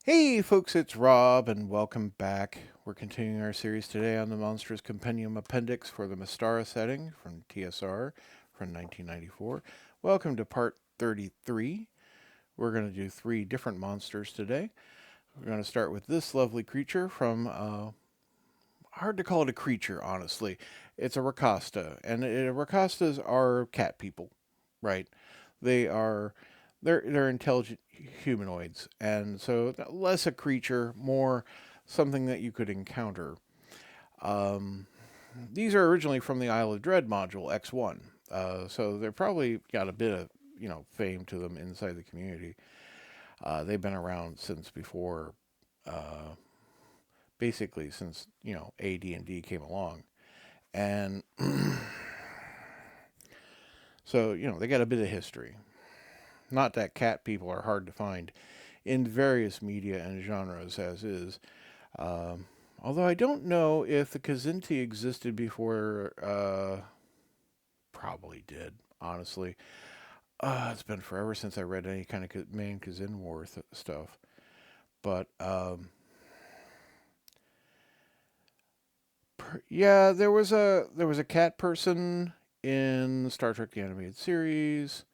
Hey folks, it's Rob and welcome back. We're continuing our series today on the Monstrous Compendium Appendix for the Mystara setting from TSR from 1994. Welcome to part 33. We're going to do three different monsters today. We're going to start with this lovely creature from, hard to call it a creature, honestly. It's a Rakasta, and Rakastas are cat people, right? They are they're intelligent humanoids, and so less a creature, more something that you could encounter. Um, these are originally from the Isle of Dread module X1, so they're probably got a bit of fame to them inside the community. They've been around since before, uh, basically since AD&D came along, and so they got a bit of history. Not that cat people are hard to find in various media and genres as is. Um, Although I don't know if the Kazinti existed before, probably did, honestly. It's been forever since I read any kind of main Kazin War stuff. But yeah, there was a cat person in Star Trek the Animated Series,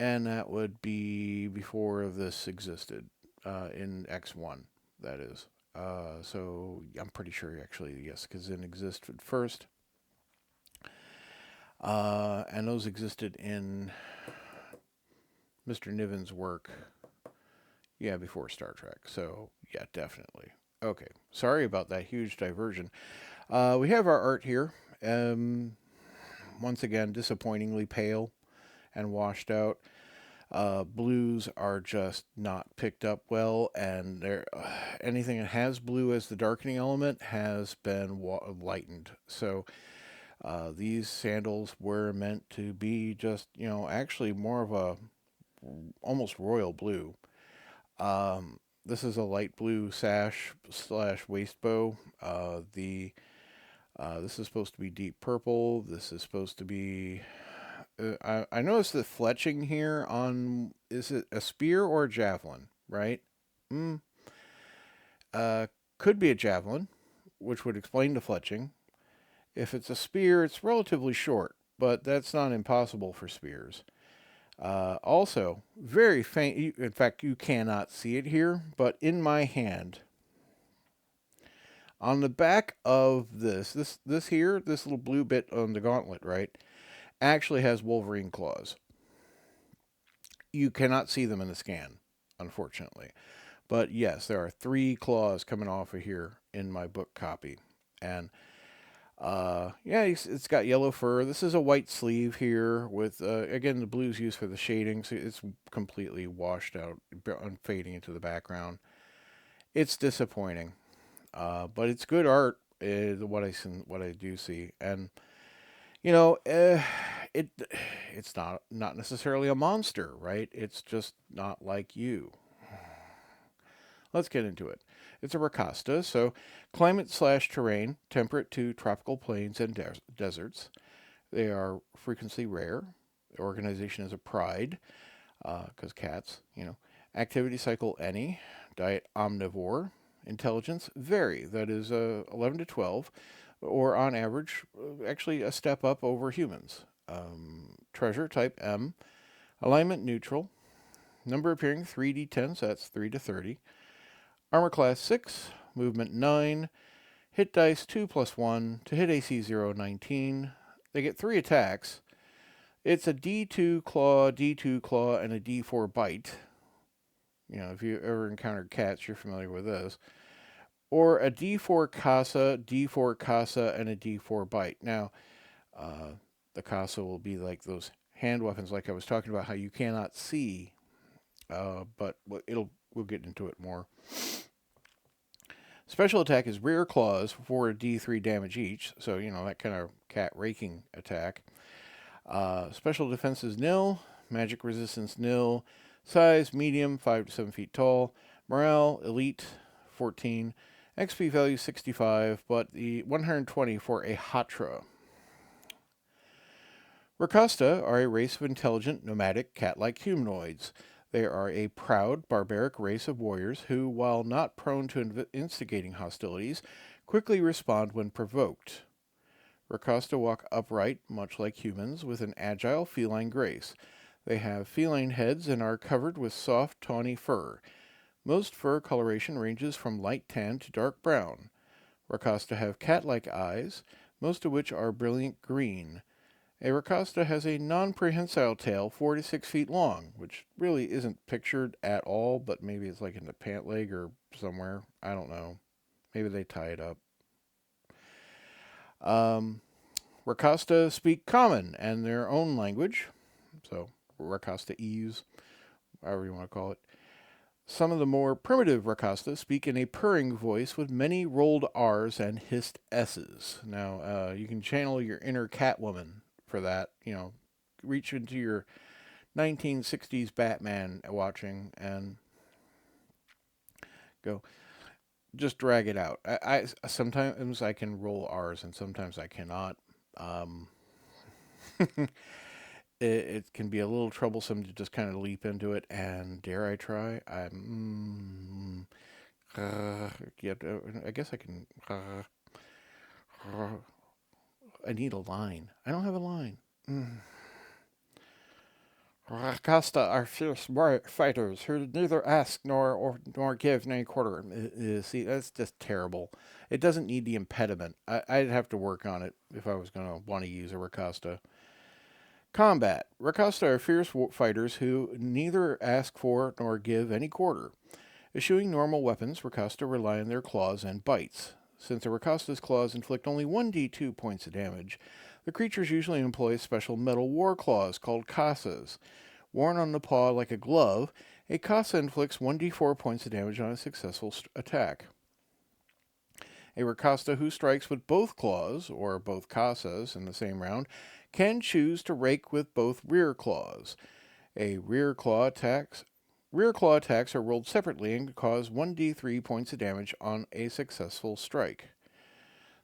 and that would be before this existed in X1. That is. So I'm pretty sure actually yes, Kazin existed first, and those existed in Mr. Niven's work. Yeah, before Star Trek. So yeah, definitely. Okay, sorry about that huge diversion. We have our art here. Um, Once again, disappointingly pale and washed out. Blues are just not picked up well, and anything that has blue as the darkening element has been lightened. So these sandals were meant to be just, actually more of a almost royal blue. This is a light blue sash slash waist bow. The This is supposed to be deep purple. This is supposed to be. I noticed the fletching here on. Is it a spear or a javelin? Right. Mm, uh, could be a javelin, which would explain the fletching. If it's a spear, it's relatively short, but that's not impossible for spears. Also, very faint. In fact, you cannot see it here, but in my hand, on the back of this here, this little blue bit on the gauntlet, right, actually has Wolverine claws. You cannot see them in the scan, unfortunately. But yes, there are three claws coming off of here in my book copy, and yeah, it's got yellow fur. This is a white sleeve here with, again, the blue's used for the shading, so it's completely washed out, fading into the background. It's disappointing, but it's good art. What I do see, and you know, uh, it it's not necessarily a monster, right? It's just not like you. Let's get into it. It's a Rakasta, so climate slash terrain, temperate to tropical plains and deserts. They are frequently rare. The organization is a pride, because cats. Activity cycle any. Diet omnivore. Intelligence vary. That is 11 to 12, or on average, actually a step up over humans. Treasure type M. Alignment neutral. Number appearing 3d10, so that's 3 to 30. Armor class 6. Movement 9. Hit dice 2 plus 1. To hit AC 0, 19. They get 3 attacks. It's a D2 claw, D2 claw, and a D4 bite. If you ever encountered cats, you're familiar with this. Or a D4 casa, D4 casa, and a D4 bite. Now, the casa will be like those hand weapons, like I was talking about, how you cannot see, but we'll get into it more. Special attack is rear claws for a D3 damage each, so that kind of cat raking attack. Special defense is nil, magic resistance nil, size medium, 5 to 7 feet tall, morale elite 14, XP value 65, but the 120 for a Hatra. Rakasta are a race of intelligent, nomadic, cat like humanoids. They are a proud, barbaric race of warriors who, while not prone to instigating hostilities, quickly respond when provoked. Rakasta walk upright, much like humans, with an agile feline grace. They have feline heads and are covered with soft, tawny fur. Most fur coloration ranges from light tan to dark brown. Rakasta have cat-like eyes, most of which are brilliant green. A Rakasta has a non-prehensile tail 4 to 6 feet long, which really isn't pictured at all, but maybe it's like in the pant leg or somewhere. I don't know. Maybe they tie it up. Rakasta speak Common and their own language, so Rakasta-ese, however you want to call it. Some of the more primitive Rakasta speak in a purring voice with many rolled R's and hissed S's. Now, you can channel your inner Catwoman for that. Reach into your 1960s Batman watching and go, just drag it out. I sometimes I can roll R's and sometimes I cannot. It can be a little troublesome to just kind of leap into it, and dare I try? Yeah, I guess I can. I need a line. I don't have a line. Rakasta are fierce fighters who neither ask nor give any quarter. See, that's just terrible. It doesn't need the impediment. I'd have to work on it if I was going to want to use a Rakasta. Combat. Rakasta are fierce fighters who neither ask for nor give any quarter. Eschewing normal weapons, Rakasta rely on their claws and bites. Since a Rakasta's claws inflict only 1d2 points of damage, the creatures usually employ special metal war claws called kasas. Worn on the paw like a glove, a kasa inflicts 1d4 points of damage on a successful attack. A Rakasta who strikes with both claws, or both kasas, in the same round, can choose to rake with both rear claws. Rear claw attacks are rolled separately and cause 1d3 points of damage on a successful strike.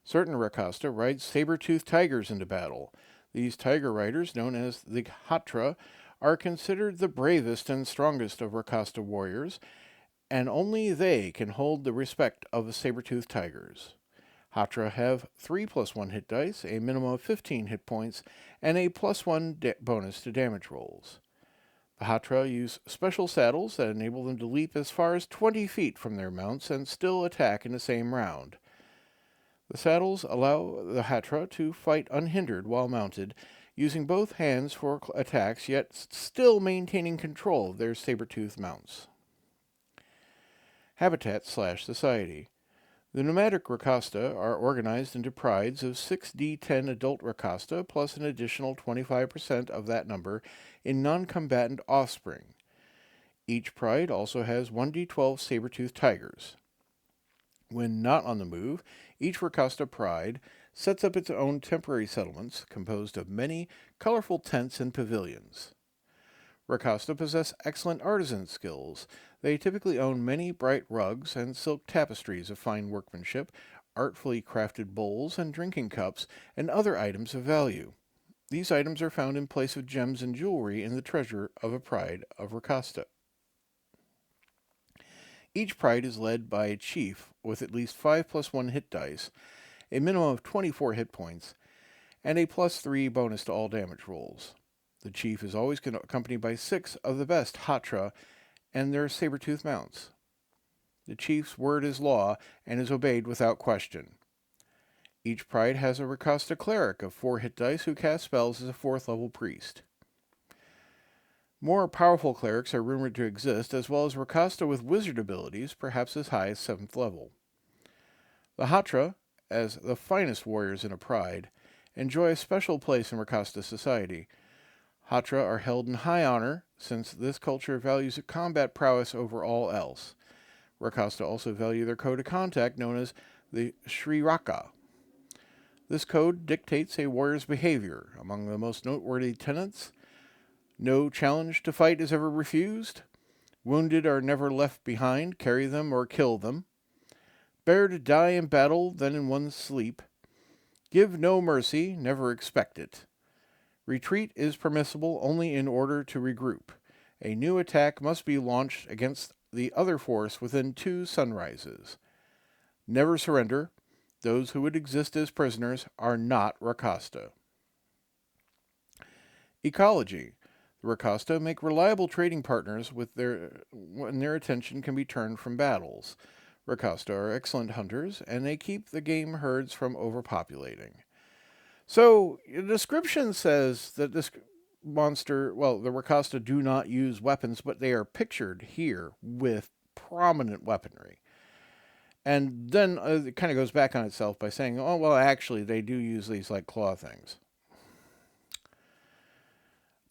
Certain Rakasta ride saber-toothed tigers into battle. These tiger riders, known as the Hatra, are considered the bravest and strongest of Rakasta warriors, and only they can hold the respect of the saber-toothed tigers. Hatra have 3+1 hit dice, a minimum of 15 hit points, and a +1 bonus to damage rolls. The Hatra use special saddles that enable them to leap as far as 20 feet from their mounts and still attack in the same round. The saddles allow the Hatra to fight unhindered while mounted, using both hands for attacks, yet still maintaining control of their saber-toothed mounts. Habitat/Society. The nomadic Rakasta are organized into prides of 6d10 adult Rakasta plus an additional 25% of that number in non-combatant offspring. Each pride also has 1d12 saber-toothed tigers. When not on the move, each Rakasta pride sets up its own temporary settlements composed of many colorful tents and pavilions. Rakasta possess excellent artisan skills. They typically own many bright rugs and silk tapestries of fine workmanship, artfully crafted bowls and drinking cups, and other items of value. These items are found in place of gems and jewelry in the treasure of a pride of Rakasta. Each pride is led by a chief with at least 5+1 hit dice, a minimum of 24 hit points, and a +3 bonus to all damage rolls. The chief is always accompanied by 6 of the best Hatra and their saber-toothed mounts. The chief's word is law and is obeyed without question. Each pride has a Rakasta cleric of 4 hit dice who casts spells as a 4th level priest. More powerful clerics are rumored to exist, as well as Rakasta with wizard abilities, perhaps as high as 7th level. The Hatra, as the finest warriors in a pride, enjoy a special place in Rakasta society. Hatra are held in high honor, since this culture values combat prowess over all else. Rakasta also value their code of conduct, known as the Shriraka. This code dictates a warrior's behavior. Among the most noteworthy tenets: no challenge to fight is ever refused. Wounded are never left behind. Carry them or kill them. Better to die in battle than in one's sleep. Give no mercy. Never expect it. Retreat is permissible only in order to regroup. A new attack must be launched against the other force within 2 sunrises. Never surrender. Those who would exist as prisoners are not Rakasta. Ecology. The Rakasta make reliable trading partners when their attention can be turned from battles. Rakasta are excellent hunters, and they keep the game herds from overpopulating. So, the description says that this monster, well, the Rakasta do not use weapons, but they are pictured here with prominent weaponry. And then it kind of goes back on itself by saying, oh, well, actually, they do use these like claw things.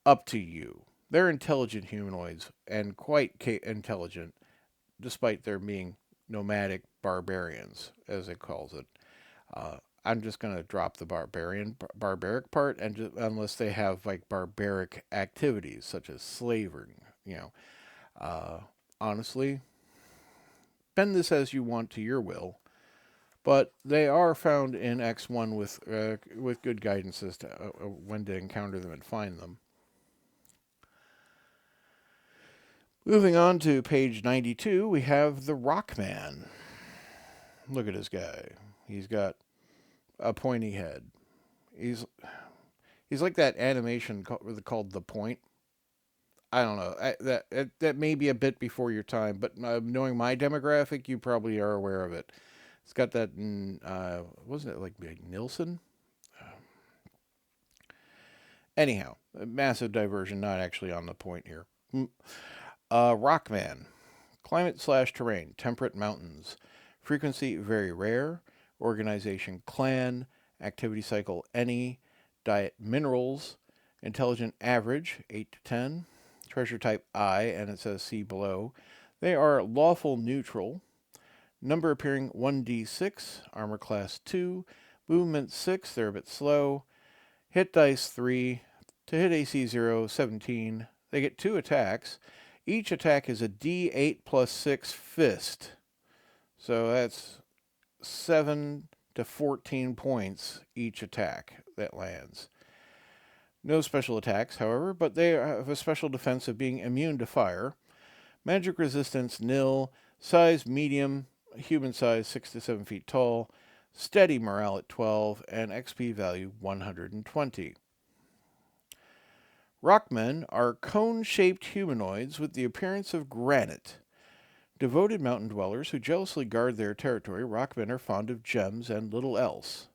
Up to you. They're intelligent humanoids and quite intelligent, despite their being nomadic barbarians, as it calls it. I'm just going to drop the barbaric part, and unless they have like barbaric activities such as slavery, honestly, bend this as you want to your will. But they are found in X1 with good guidance as to when to encounter them and find them. Moving on to page 92, we have the Rockman. Look at this guy. He's got a pointy head. He's like that animation called The Point. I don't know. That may be a bit before your time, but knowing my demographic, you probably are aware of it. It's got that, wasn't it like Nilsson? Anyhow, a massive diversion, not actually on the point here. Rockman. Climate/terrain, temperate mountains. Frequency, very rare. Organization, clan. Activity cycle, any. Diet, minerals. Intelligent, average, 8 to 10. Treasure type, I, and it says see below. They are lawful neutral. Number appearing 1d6. Armor class 2. Movement 6, they're a bit slow. Hit dice 3. To hit AC 0, 17. They get 2 attacks. Each attack is a d8 plus 6 fist. So that's 7 to 14 points each attack that lands. No special attacks, however, but they have a special defense of being immune to fire. Magic resistance, nil. Size, medium. Human size, 6 to 7 feet tall. Steady morale at 12. And XP value, 120. Rockmen are cone-shaped humanoids with the appearance of granite. Devoted mountain dwellers who jealously guard their territory, Rockmen are fond of gems and little else.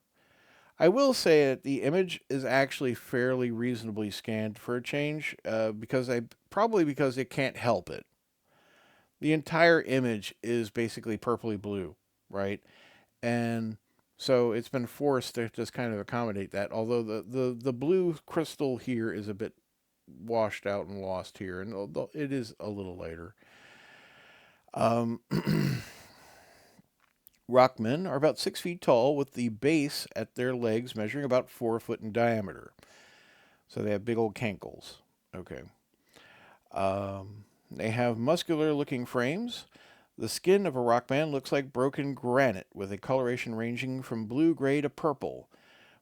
I will say that the image is actually fairly reasonably scanned for a change, because it can't help it. The entire image is basically purpley blue, right? And so it's been forced to just kind of accommodate that, although the blue crystal here is a bit washed out and lost here, and it is a little lighter. Rockmen are about 6 feet tall, with the base at their legs measuring about 4 foot in diameter. So they have big old cankles. Okay. They have muscular-looking frames. The skin of a Rockman looks like broken granite, with a coloration ranging from blue-gray to purple.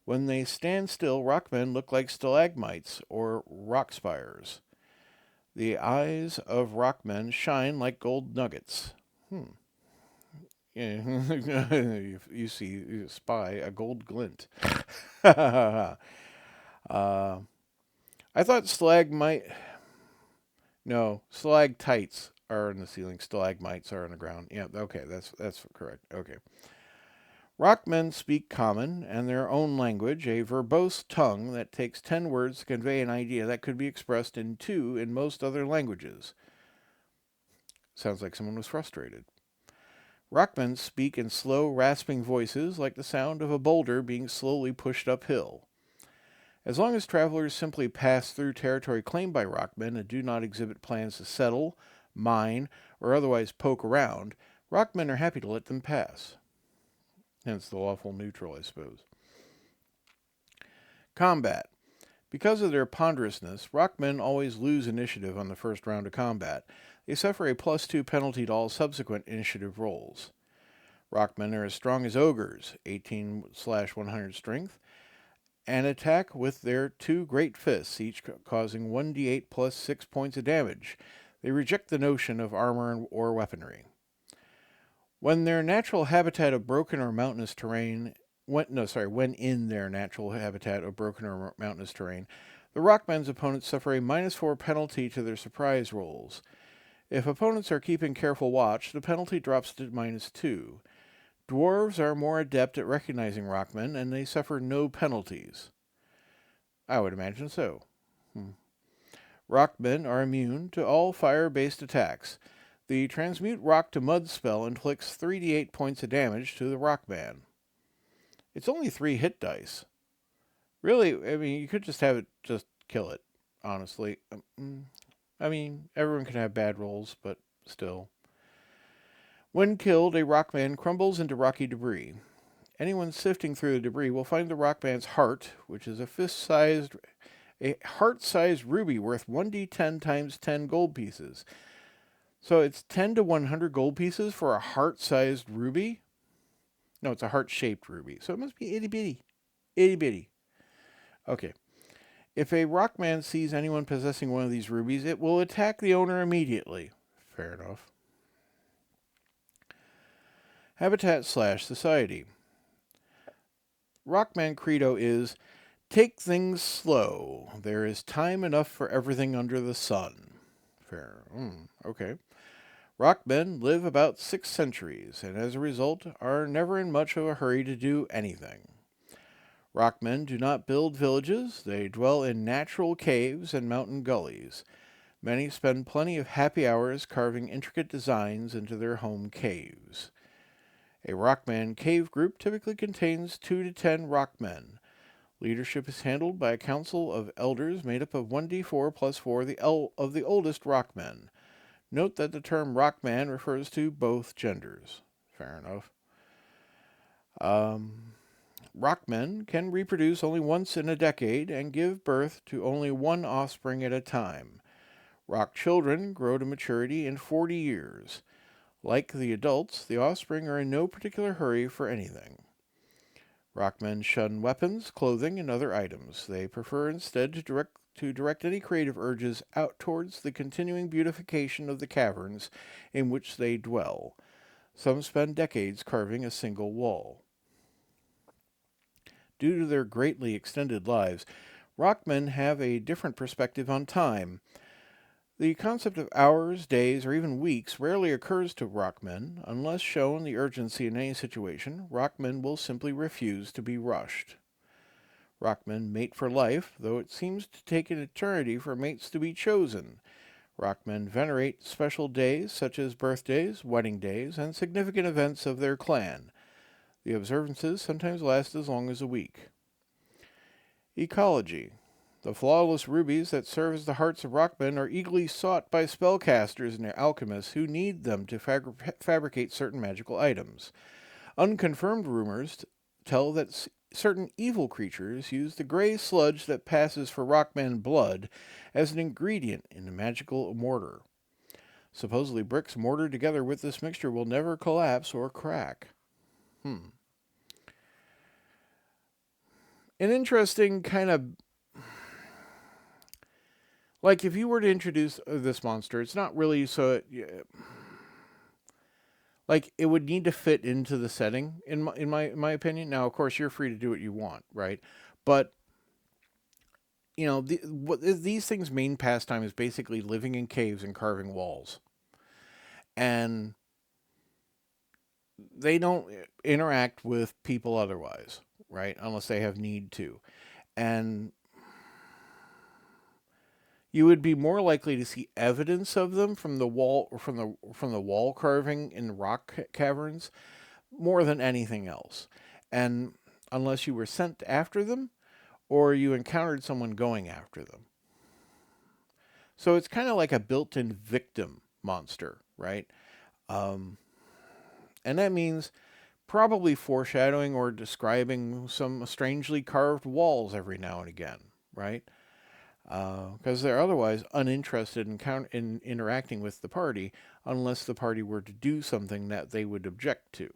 When they stand still, Rockmen look like stalagmites or rock spires. The eyes of Rockmen shine like gold nuggets. Yeah. you spy a gold glint. I thought stalactites are in the ceiling. Stalagmites are on the ground. Yeah, okay, that's correct. Okay. Rockmen speak common and their own language, a verbose tongue that takes 10 words to convey an idea that could be expressed in 2 in most other languages. Sounds like someone was frustrated. Rockmen speak in slow, rasping voices like the sound of a boulder being slowly pushed uphill. As long as travelers simply pass through territory claimed by Rockmen and do not exhibit plans to settle, mine, or otherwise poke around, Rockmen are happy to let them pass. Hence the lawful neutral, I suppose. Combat. Because of their ponderousness, Rockmen always lose initiative on the first round of combat. They suffer a +2 penalty to all subsequent initiative rolls. Rockmen are as strong as ogres, 18/100 strength, and attack with their 2 great fists, each causing 1d8 plus 6 points of damage. They reject the notion of armor or weaponry. When their natural habitat of broken or mountainous terrain, when in their natural habitat of broken or mountainous terrain, the Rockman's opponents suffer a -4 penalty to their surprise rolls. If opponents are keeping careful watch, the penalty drops to -2. Dwarves are more adept at recognizing Rockmen, and they suffer no penalties. I would imagine so. Rockmen are immune to all fire-based attacks. The Transmute Rock to Mud spell inflicts 3d8 points of damage to the Rockman. It's only 3 hit dice. Really, I mean, you could just have it just kill it, honestly. I mean, everyone can have bad rolls, but still. When killed, a Rockman crumbles into rocky debris. Anyone sifting through the debris will find the Rockman's heart, which is a heart-sized ruby worth 1d10 times 10 gold pieces. So it's 10 to 100 gold pieces for a heart-sized ruby? No, it's a heart-shaped ruby. So it must be itty-bitty. Itty-bitty. Okay. If a Rockman sees anyone possessing one of these rubies, it will attack the owner immediately. Fair enough. Habitat/Society. Rockman credo is, take things slow. There is time enough for everything under the sun. Fair. Okay. Rockmen live about 6 centuries, and as a result are never in much of a hurry to do anything. Rockmen do not build villages. They dwell in natural caves and mountain gullies. Many spend plenty of happy hours carving intricate designs into their home caves. A Rockman cave group typically contains 2 to 10 Rockmen. Leadership is handled by a council of elders made up of 1d4 plus 4 of the oldest Rockmen. Note that the term Rockman refers to both genders. Fair enough. Rockmen can reproduce only once in a decade and give birth to only 1 offspring at a time. Rock children grow to maturity in 40 years. Like the adults, the offspring are in no particular hurry for anything. Rockmen shun weapons, clothing, and other items. They prefer instead to direct any creative urges out towards the continuing beautification of the caverns in which they dwell. Some spend decades carving a single wall. Due to their greatly extended lives, Rockmen have a different perspective on time. The concept of hours, days, or even weeks rarely occurs to Rockmen. Unless shown the urgency in any situation, Rockmen will simply refuse to be rushed. Rockmen mate for life, though it seems to take an eternity for mates to be chosen. Rockmen venerate special days such as birthdays, wedding days, and significant events of their clan. The observances sometimes last as long as a week. Ecology. The flawless rubies that serve as the hearts of Rockmen are eagerly sought by spellcasters and alchemists who need them to fabricate certain magical items. Unconfirmed rumors tell that certain evil creatures use the gray sludge that passes for Rockman blood as an ingredient in a magical mortar. Supposedly bricks mortared together with this mixture will never collapse or crack. An interesting kind of... Like, if you were to introduce this monster, it's not really so... Like, it would need to fit into the setting, in my opinion. Now, of course, you're free to do what you want, right? But, you know, these things' main pastime is basically living in caves and carving walls. And they don't interact with people otherwise, right? Unless they have need to. And you would be more likely to see evidence of them from the wall or from the wall carving in rock caverns more than anything else. And unless you were sent after them or you encountered someone going after them. So it's kind of like a built-in victim monster, right? And that means probably foreshadowing or describing some strangely carved walls every now and again, right? Because they're otherwise uninterested in interacting with the party unless the party were to do something that they would object to.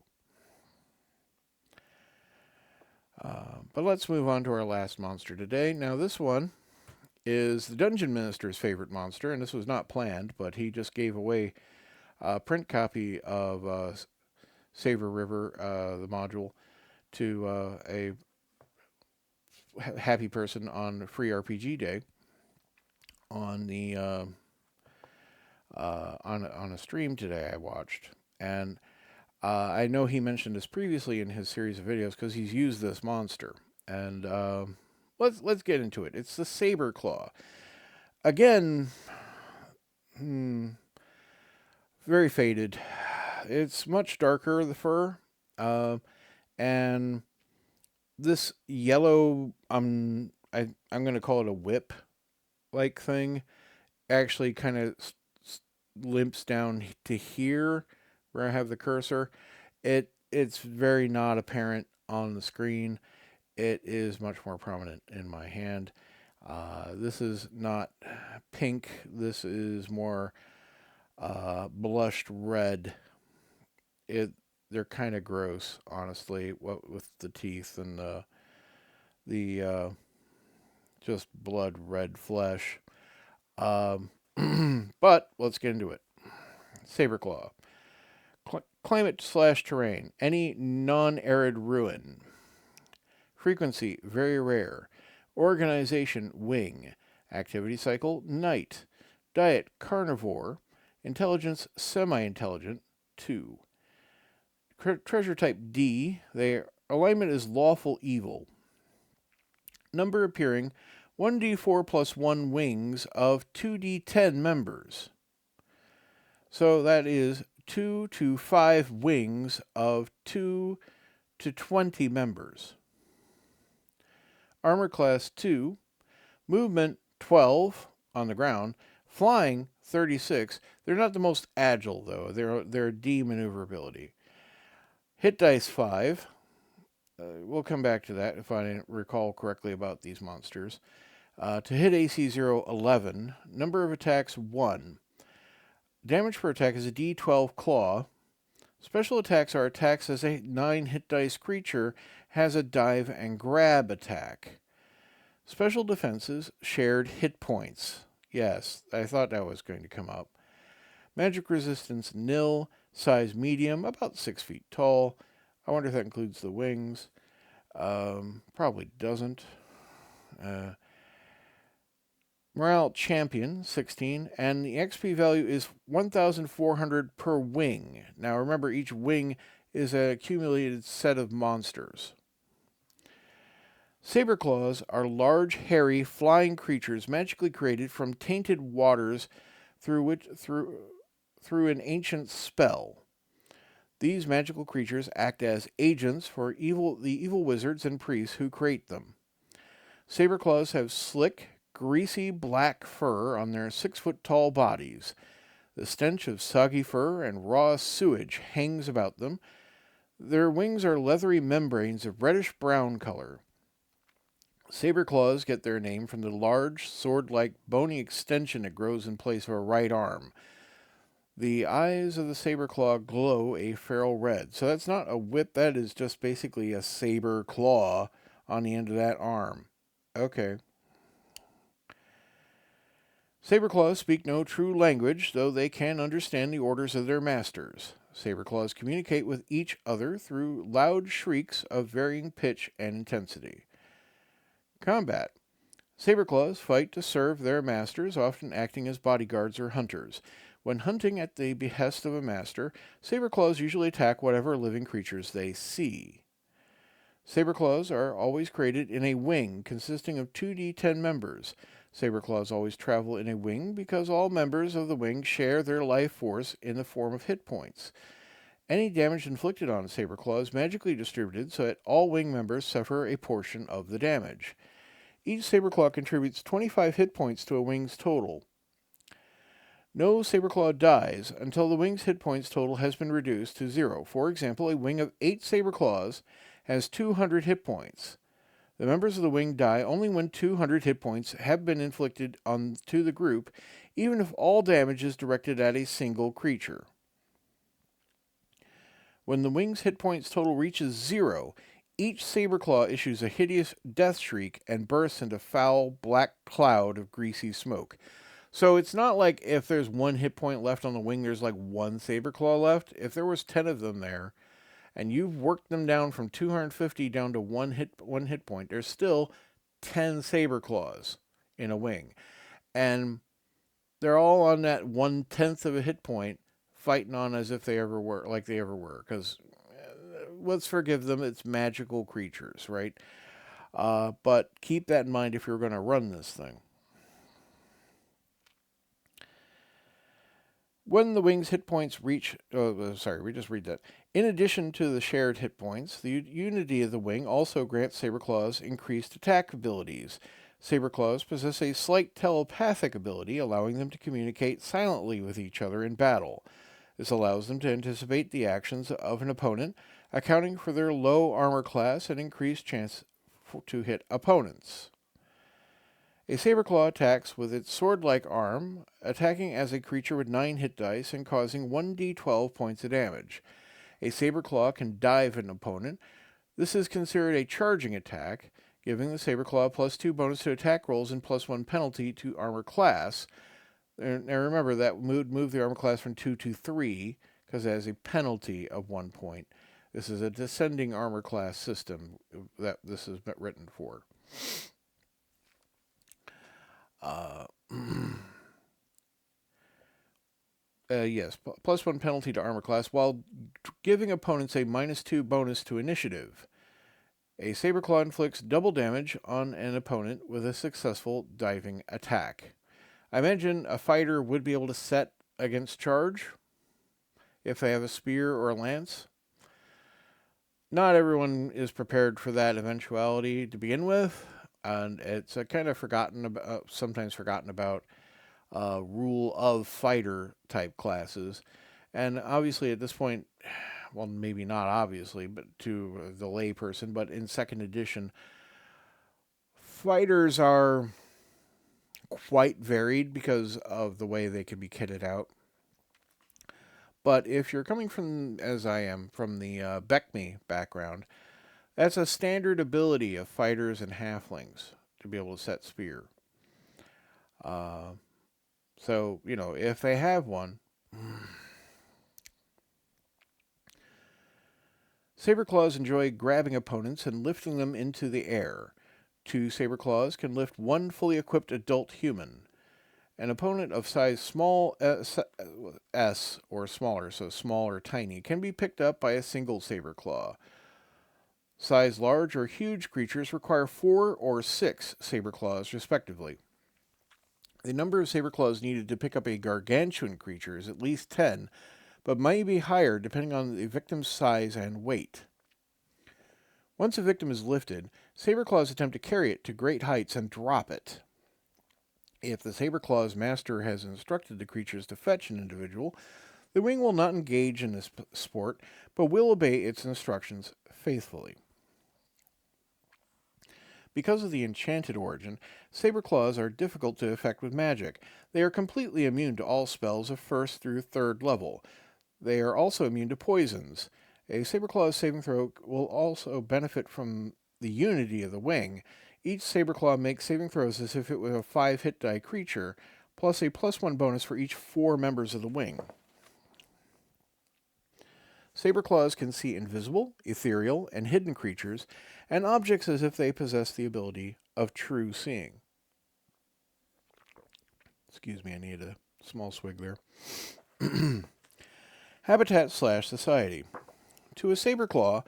But let's move on to our last monster today. Now, this one is the Dungeon Minister's favorite monster, and this was not planned, but he just gave away a print copy of Saber River, the module, to a happy person on Free RPG Day on the on a stream today I watched, and I know he mentioned this previously in his series of videos because he's used this monster, and let's get into it. It's the Saberclaw. Again, very faded. It's much darker, the fur, and this yellow, I'm going to call it a whip-like thing, actually kind of limps down to here where I have the cursor. It's very not apparent on the screen. It is much more prominent in my hand. This is not pink. This is more blushed red. They're kind of gross, honestly, what with the teeth and the just blood red flesh. But let's get into it. Saberclaw. Climate/terrain. Any non-arid ruin. Frequency, very rare. Organization, wing. Activity cycle, night. Diet, carnivore. Intelligence, semi-intelligent, 2. Treasure type D. Their alignment is lawful evil. Number appearing, 1d4 plus 1 wings of 2d10 members. So that is 2 to 5 wings of 2 to 20 members. Armor class 2, movement 12 on the ground, flying 36. They're not the most agile though. They're D maneuverability. Hit dice 5. We'll come back to that if I didn't recall correctly about these monsters. To hit AC 0, 11. Number of attacks 1. Damage per attack is a D12 claw. Special attacks are attacks as a 9 hit dice creature has a dive and grab attack. Special defenses, shared hit points. Yes, I thought that was going to come up. Magic resistance nil, size medium, about 6 feet tall. I wonder if that includes the wings. Probably doesn't. Morale champion, 16, and the XP value is 1,400 per wing. Now remember, each wing is an accumulated set of monsters. Saberclaws are large, hairy, flying creatures magically created from tainted waters through an ancient spell. These magical creatures act as agents for the evil wizards and priests who create them. Saberclaws have slick, greasy black fur on their 6-foot-tall bodies. The stench of soggy fur and raw sewage hangs about them. Their wings are leathery membranes of reddish-brown color. Saberclaws get their name from the large, sword-like, bony extension that grows in place of a right arm. The eyes of the Saberclaw glow a feral red. So that's not a whip, that is just basically a saber claw on the end of that arm. Okay. Saberclaws speak no true language, though they can understand the orders of their masters. Saberclaws communicate with each other through loud shrieks of varying pitch and intensity. Combat. Saberclaws fight to serve their masters, often acting as bodyguards or hunters. When hunting at the behest of a master, Saberclaws usually attack whatever living creatures they see. Saberclaws are always created in a wing consisting of 2d10 members. Saberclaws always travel in a wing because all members of the wing share their life force in the form of hit points. Any damage inflicted on a Saberclaw is magically distributed so that all wing members suffer a portion of the damage. Each Saberclaw contributes 25 hit points to a wing's total. No Saberclaw dies until the wing's hit points total has been reduced to 0. For example, a wing of 8 Saberclaws has 200 hit points. The members of the wing die only when 200 hit points have been inflicted to the group, even if all damage is directed at a single creature. When the wing's hit points total reaches 0, Each Saberclaw issues a hideous death shriek and bursts into foul black cloud of greasy smoke. So it's not like if there's one hit point left on the wing, there's like one Saberclaw left. If there was 10 of them there, and you've worked them down from 250 down to one hit point, there's still 10 Saberclaws in a wing. And they're all on that 1/10 of a hit point, fighting on as if they ever were, like they ever were. Because let's forgive them, it's magical creatures, right? But keep that in mind if you're going to run this thing. When the wing's hit points reach... we just read that. In addition to the shared hit points, the unity of the wing also grants Saberclaws increased attack abilities. Saberclaws possess a slight telepathic ability, allowing them to communicate silently with each other in battle. This allows them to anticipate the actions of an opponent, accounting for their low armor class and increased chance to hit opponents. A Saberclaw attacks with its sword-like arm, attacking as a creature with 9 hit dice and causing 1d12 points of damage. A Saberclaw can dive an opponent. This is considered a charging attack, giving the Saberclaw +2 bonus to attack rolls and +1 penalty to armor class. Now remember, that would move the armor class from 2 to 3, because it has a penalty of 1 point. This is a descending armor class system that this is written for. Yes, +1 penalty to armor class, while giving opponents a -2 bonus to initiative. A Saberclaw inflicts double damage on an opponent with a successful diving attack. I imagine a fighter would be able to set against charge if they have a spear or a lance. Not everyone is prepared for that eventuality to begin with, and it's kind of sometimes forgotten about rule of fighter type classes. And obviously at this point, well, maybe not obviously, but to the lay person, but in 2nd edition, fighters are quite varied because of the way they can be kitted out. But if you're coming from, as I am, from the Beckme background, that's a standard ability of fighters and halflings to be able to set spear. So, if they have one... Saberclaws enjoy grabbing opponents and lifting them into the air. 2 Saberclaws can lift 1 fully equipped adult human. An opponent of size small S or smaller, so small or tiny, can be picked up by a single Saberclaw. Size large or huge creatures require 4 or 6 Saberclaws, respectively. The number of Saberclaws needed to pick up a gargantuan creature is at least 10, but may be higher depending on the victim's size and weight. Once a victim is lifted, Saberclaws attempt to carry it to great heights and drop it. If the Saberclaw's master has instructed the creatures to fetch an individual, the wing will not engage in this sport, but will obey its instructions faithfully. Because of the enchanted origin, Saberclaws are difficult to affect with magic. They are completely immune to all spells of 1st through 3rd level. They are also immune to poisons. A Saberclaw's saving throw will also benefit from the unity of the wing. Each Saberclaw makes saving throws as if it were a 5 hit die creature, plus a +1 bonus for each 4 members of the wing. Saberclaws can see invisible, ethereal, and hidden creatures, and objects as if they possess the ability of true seeing. Excuse me, I need a small swig there. Habitat/society. To a Saberclaw,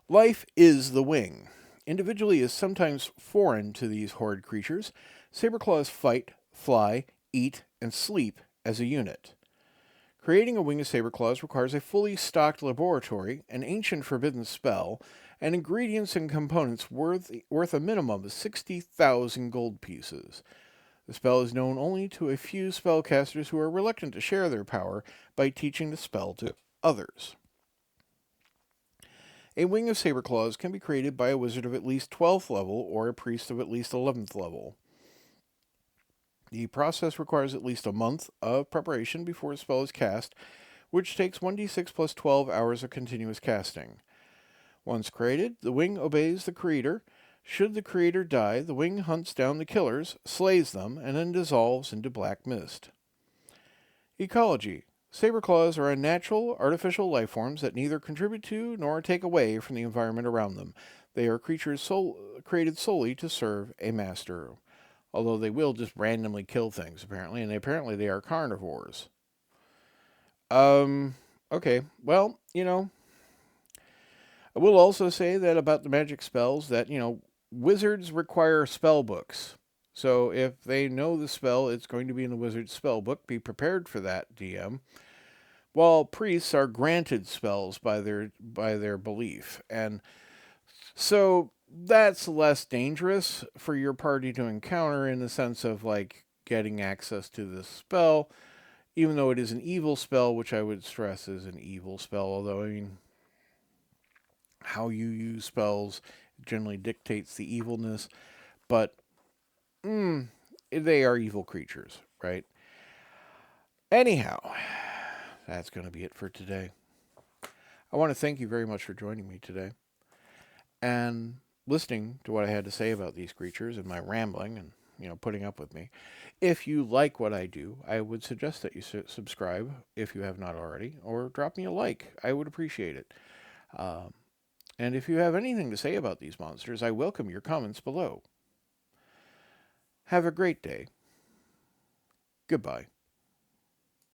life is the wing. Individually is sometimes foreign to these horrid creatures. Saberclaws fight, fly, eat, and sleep as a unit. Creating a wing of Saberclaws requires a fully stocked laboratory, an ancient forbidden spell, and ingredients and components worth a minimum of 60,000 gold pieces. The spell is known only to a few spellcasters who are reluctant to share their power by teaching the spell to others. A wing of Saberclaws can be created by a wizard of at least 12th level or a priest of at least 11th level. The process requires at least a month of preparation before a spell is cast, which takes 1d6 plus 12 hours of continuous casting. Once created, the wing obeys the creator. Should the creator die, the wing hunts down the killers, slays them, and then dissolves into black mist. Ecology. Saberclaws are unnatural, artificial life forms that neither contribute to nor take away from the environment around them. They are creatures created solely to serve a master. Although they will just randomly kill things, apparently, and apparently they are carnivores. Okay, well, I will also say that about the magic spells that, wizards require spell books. So if they know the spell, it's going to be in the wizard's spell book. Be prepared for that, DM. While priests are granted spells by their belief. And so that's less dangerous for your party to encounter in the sense of like getting access to this spell, even though it is an evil spell, which I would stress is an evil spell, although how you use spells generally dictates the evilness, but they are evil creatures, right? Anyhow, that's going to be it for today. I want to thank you very much for joining me today and listening to what I had to say about these creatures and my rambling and putting up with me. If you like what I do, I would suggest that you subscribe if you have not already, or drop me a like. I would appreciate it. And if you have anything to say about these monsters, I welcome your comments below. Have a great day. Goodbye.